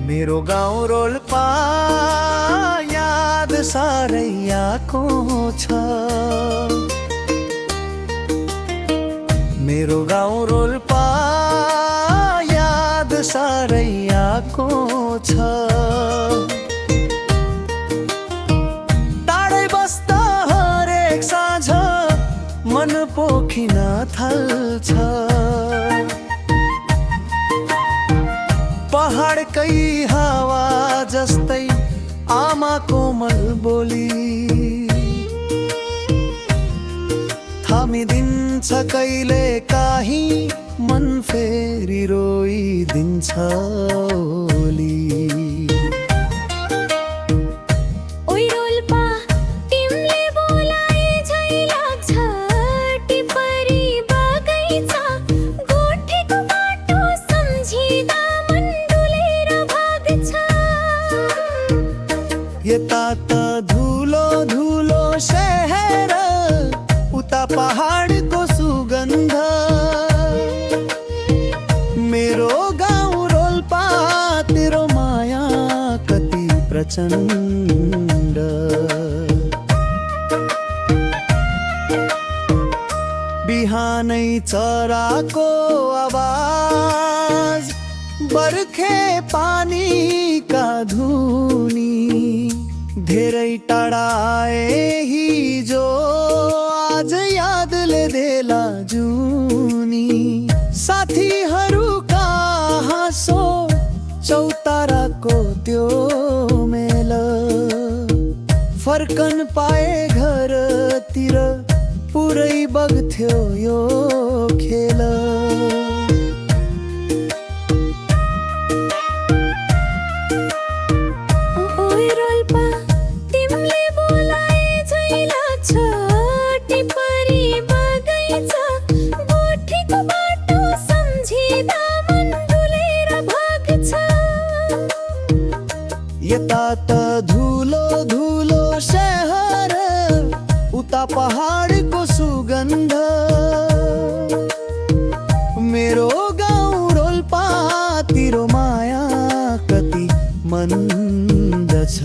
मेरो गाउँ रोल्पा याद साह्रै आएको छ। मेरो गाउँ रोल्पा याद साह्रै आएको छ। टाढै बस्दा हरेक साँझ मन पोखिन थाल्छ। पहाडकै हावा जस्तै आमा कोमल बोली थामिदिन्छ कहिले काहीँ मन फेरि रोइदिन्छ ओली। यता त धुलो धुलो शहर उता पहाडको सुगन्ध। मेरो गाउँ रोल्पा तेरो माया कति प्रचण्ड। बिहानै चराको आवाज बर्खे पानीका धुनी धेरै टाढा आए हिजो आज यादले देला जुनी। साथीहरूका हाँसो चौताराको त्यो मेल फर्कन पाए घरतिर पुरै बग्थ्यो यो खेल। यता त धुलो धुलो शहर उता पहाडको सुगन्ध। मेरो गाउँ रोल्पा तिरो माया कति मन्द छ।